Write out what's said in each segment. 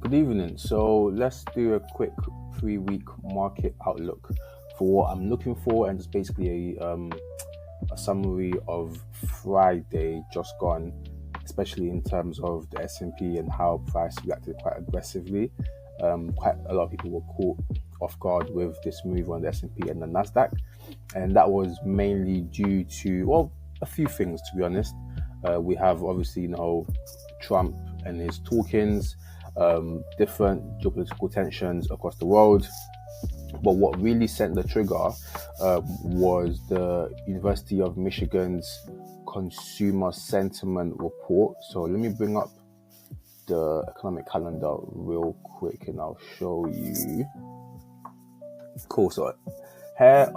Good evening. So let's do a quick 3-week market outlook for what I'm looking for, and just basically a summary of Friday just gone, especially in terms of the S&P and how price reacted quite aggressively. Quite a lot of people were caught off guard with this move on the S&P and the Nasdaq, and that was mainly due to a few things, to be honest. We have obviously Trump and his talkings, different geopolitical tensions across the world. But what really sent the trigger was the University of Michigan's Consumer Sentiment Report. So let me bring up the economic calendar real quick and I'll show you. Cool. So here,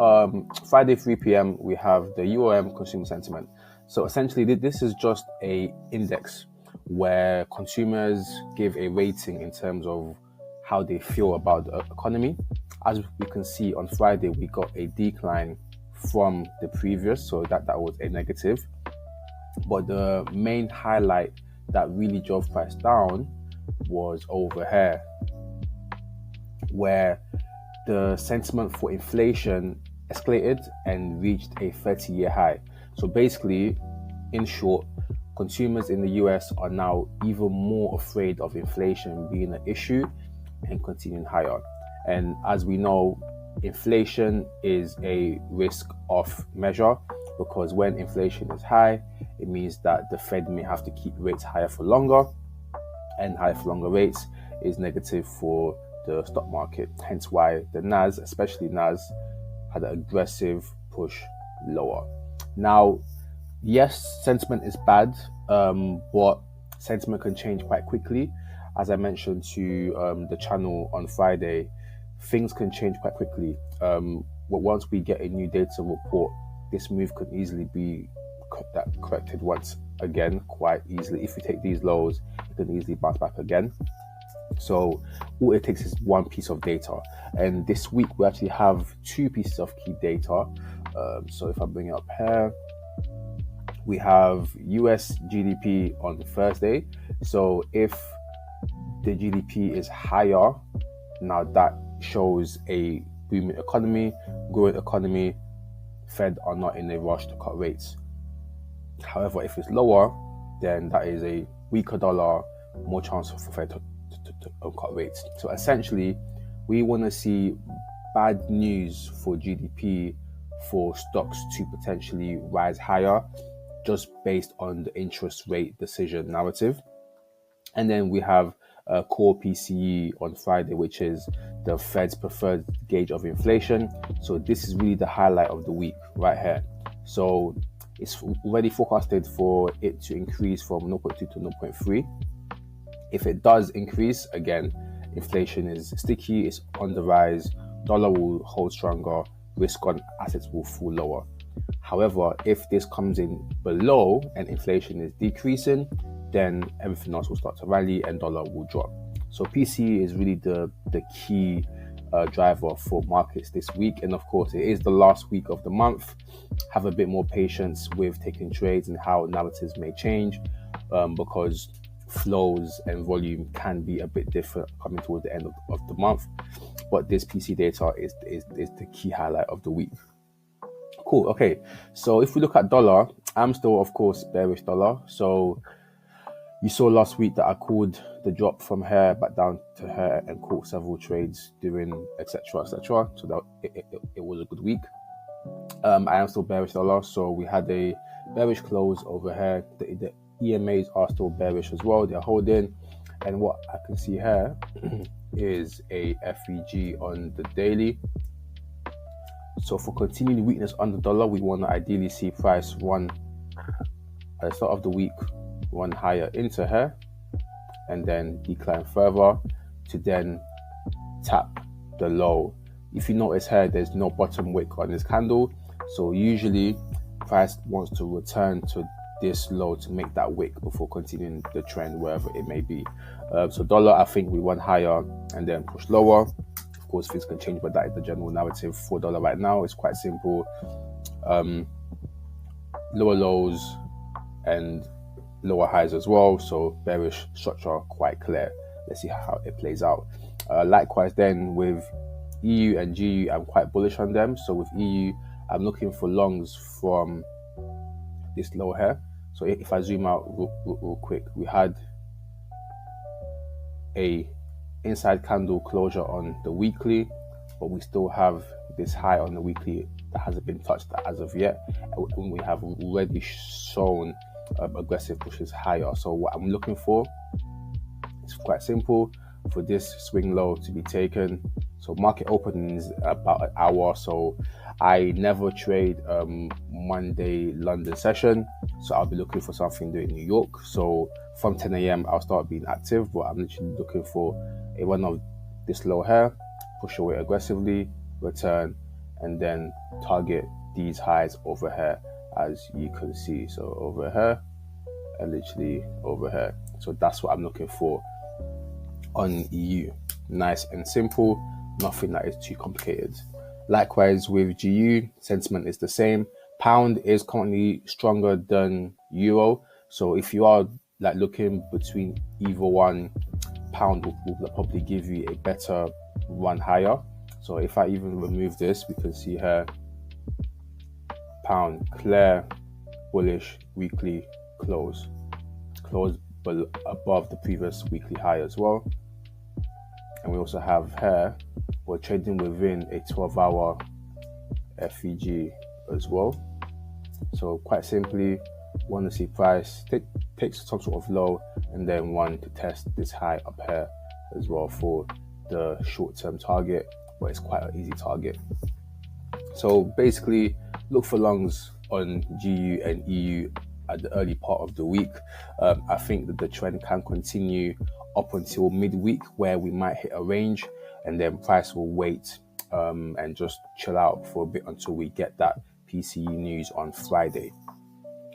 Friday 3 p.m. we have the UOM Consumer Sentiment. So essentially this is just a index where consumers give a rating in terms of how they feel about the economy. As we can see on Friday, we got a decline from the previous, so that was a negative. But the main highlight that really drove price down was over here, where the sentiment for inflation escalated and reached a 30-year high. So basically, in short, consumers in the US are now even more afraid of inflation being an issue and continuing higher. And as we know, inflation is a risk-off measure, because when inflation is high, it means that the Fed may have to keep rates higher for longer, and higher for longer rates is negative for the stock market. Hence why the NAS, especially NAS, had an aggressive push lower. Now, yes, sentiment is bad, but sentiment can change quite quickly. As I mentioned to the channel on Friday, things can change quite quickly. But once we get a new data report, this move could easily be corrected once again, quite easily. If we take these lows, it can easily bounce back again. So all it takes is one piece of data. And this week we actually have two pieces of key data. So if I bring it up here, we have US GDP on Thursday. So if the GDP is higher, now that shows a booming economy, growing economy. Fed are not in a rush to cut rates. However, if it's lower, then that is a weaker dollar, more chance for Fed to cut rates. So essentially, we want to see bad news for GDP for stocks to potentially rise higher, just based on the interest rate decision narrative. And then we have core PCE on Friday, which is the Fed's preferred gauge of inflation. So this is really the highlight of the week right here. So it's already forecasted for it to increase from 0.2 to 0.3. If it does increase, again, inflation is sticky, it's on the rise, dollar will hold stronger, risk on assets will fall lower. However, if this comes in below and inflation is decreasing, then everything else will start to rally and dollar will drop. So PCE is really the key driver for markets this week. And of course, it is the last week of the month. Have a bit more patience with taking trades and how narratives may change, because flows and volume can be a bit different coming towards the end of the month. But this PC data is the key highlight of the week. Cool. Okay. So if we look at dollar, I'm still, of course, bearish dollar. So you saw last week that I called the drop from here back down to here and caught several trades doing etc. etc. So that it was a good week. I am still bearish dollar. So we had a bearish close over here. The EMAs are still bearish as well. They're holding. And what I can see here is a FEG on the daily. So for continued weakness on the dollar, we want to ideally see price run at the start of the week, run higher into here, and then decline further to then tap the low. If you notice here, there's no bottom wick on this candle. So usually price wants to return to this low to make that wick before continuing the trend wherever it may be. So dollar, I think we run higher and then push lower. Of course, things can change, but that is the general narrative for dollar right now. It's quite simple. Lower lows and lower highs as well. So bearish structure quite clear. let's see how it plays out. Likewise then with EU and GU, I'm quite bullish on them. So with EU, I'm looking for longs from this low here. So if I zoom out real quick, we had a inside candle closure on the weekly, but we still have this high on the weekly that hasn't been touched as of yet, and we have already shown aggressive pushes higher. So what I'm looking for is quite simple, for this swing low to be taken. So market opening is about an hour, so I never trade Monday London session, so I'll be looking for something doing New York. So from 10 a.m. I'll start being active, but I'm literally looking for a run of this low here, push away aggressively, return, and then target these highs over here, as you can see. So over here and literally over here. So that's what I'm looking for on EU. Nice and simple, nothing that is too complicated. Likewise with GU, sentiment is the same. Pound is currently stronger than euro, so if you are like looking between either one, pound will probably give you a better run higher. So if I even remove this, we can see here pound clear bullish weekly close above the previous weekly high as well. And we also have here, we're trading within a 12-hour FEG as well. So quite simply, want to see price take some sort of low, and then want to test this high up here as well for the short-term target, but it's quite an easy target. So basically, look for longs on GU and EU at the early part of the week. I think that the trend can continue up until midweek, where we might hit a range, and then price will wait and just chill out for a bit until we get that PCE news on Friday.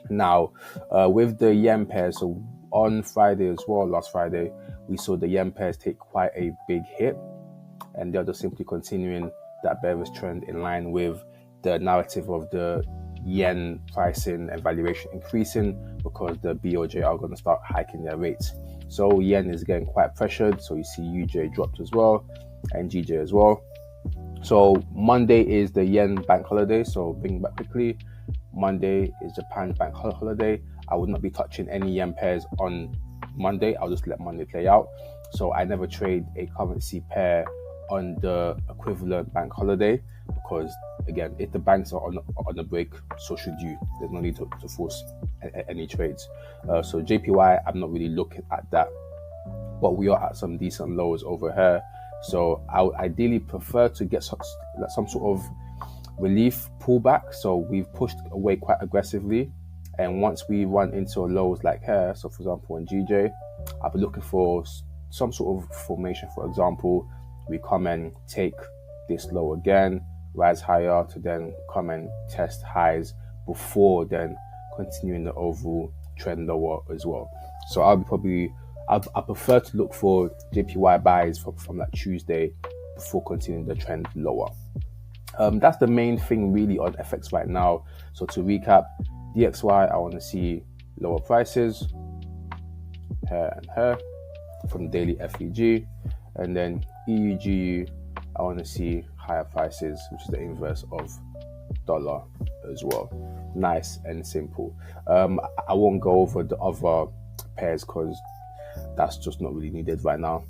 Now, with the yen pair, so on Friday as well, last Friday, we saw the yen pairs take quite a big hit, and they're just simply continuing that bearish trend in line with the narrative of the yen pricing and valuation increasing, because the BOJ are going to start hiking their rates. So yen is getting quite pressured. So you see UJ dropped as well, and GJ as well. So Monday is the yen bank holiday. So bring back quickly. Monday is Japan bank holiday. I would not be touching any yen pairs on Monday. I'll just let Monday play out. So I never trade a currency pair on the equivalent bank holiday, because again, if the banks are on a break, so should you. There's no need to force any trades. So JPY, I'm not really looking at that, but we are at some decent lows over here. So I would ideally prefer to get some sort of relief pullback. So we've pushed away quite aggressively, and once we run into lows like here, so for example in GJ, I'll be looking for some sort of formation. For example, we come and take this low again, rise higher to then come and test highs before then continuing the overall trend lower as well. So I prefer to look for JPY buys from that Tuesday before continuing the trend lower. That's the main thing really on FX right now. So to recap, DXY, I want to see lower prices here and here from the daily FEG, and then EUGU, I want to see higher prices, which is the inverse of dollar as well. Nice and simple. I won't go over the other pairs because that's just not really needed right now.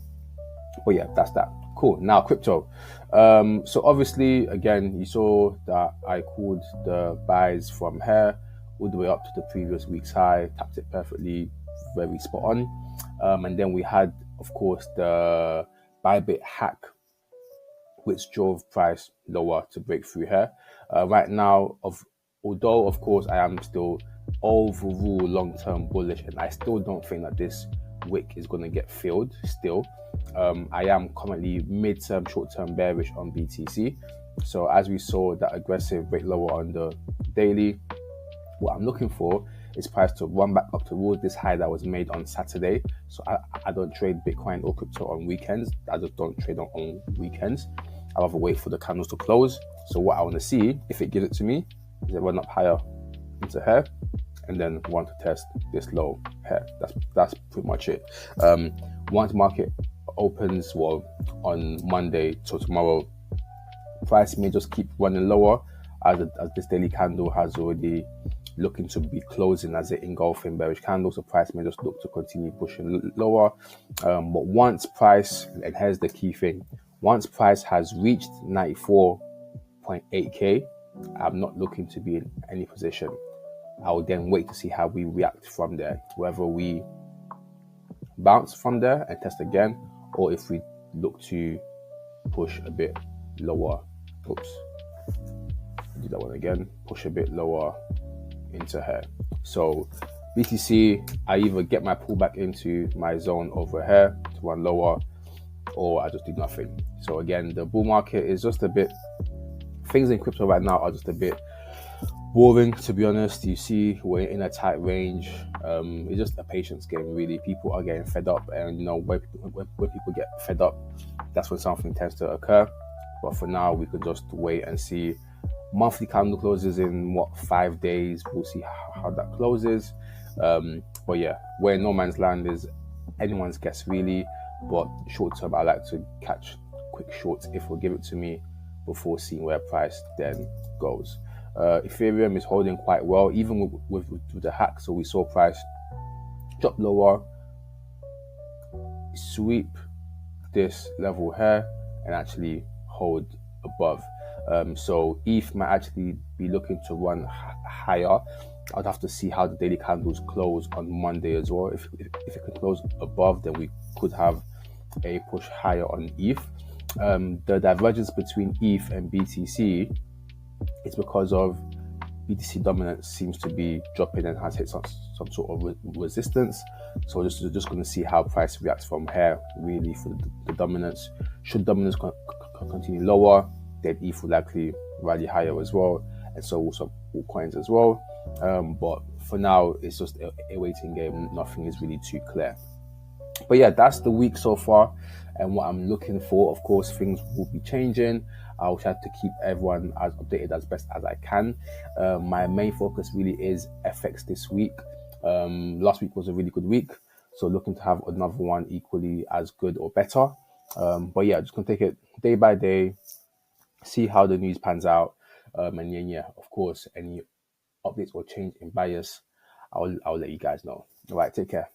But yeah, that's that. Cool. Now crypto. So obviously, again, you saw that I called the buys from here all the way up to the previous week's high, tapped it perfectly, very spot on. And then we had, of course, the Bybit hack, which drove price lower to break through here. Right now, although of course I am still overall long-term bullish, and I still don't think that this wick is going to get filled still. I am currently mid-term, short-term bearish on BTC. So as we saw that aggressive break lower on the daily, what I'm looking for is price to run back up towards this high that was made on Saturday. So I don't trade Bitcoin or crypto on weekends. I just don't trade on weekends. I rather wait for the candles to close. So what I want to see, if it gives it to me, is it run up higher into here, and then want to test this low here. That's pretty much it. Once market opens on Monday till tomorrow, price may just keep running lower as this daily candle has already looking to be closing as an engulfing bearish candle. So price may just look to continue pushing lower. But once price, and here's the key thing, once price has reached 94.8k, I'm not looking to be in any position. I will then wait to see how we react from there, whether we bounce from there and test again, or if we look to push a bit lower. Oops, do that one again, push a bit lower into here. So BTC, I either get my pullback into my zone over here to run lower, or I just do nothing. So again, the bull market is just a bit, things in crypto right now are just a bit boring, to be honest. You see, we're in a tight range. It's just a patience game, really. People are getting fed up, and when people get fed up, that's when something tends to occur. But for now, we could just wait and see. Monthly candle closes in 5 days. We'll see how that closes. But yeah, where no man's land is anyone's guess, really. But short term, I like to catch quick shorts if will give it to me before seeing where price then goes. Ethereum is holding quite well, even with the hack. So we saw price drop lower, sweep this level here, and actually hold above. So ETH might actually be looking to run higher. I'd have to see how the daily candles close on Monday as well. If it can close above, then we could have a push higher on ETH. The divergence between ETH and BTC is because of BTC dominance seems to be dropping and has hit some sort of resistance. So just going to see how price reacts from here, really, for the dominance. Should dominance continue lower, then ETH will likely rally higher as well, and so also all coins as well. But for now, it's just a waiting game. Nothing is really too clear. But yeah, that's the week so far, and what I'm looking for. Of course, things will be changing. I'll try to keep everyone as updated as best as I can. My main focus really is FX this week. Last week was a really good week, so looking to have another one equally as good or better. But yeah, just gonna take it day by day, see how the news pans out, and then yeah, of course, any updates or change in bias, I'll let you guys know. All right, take care.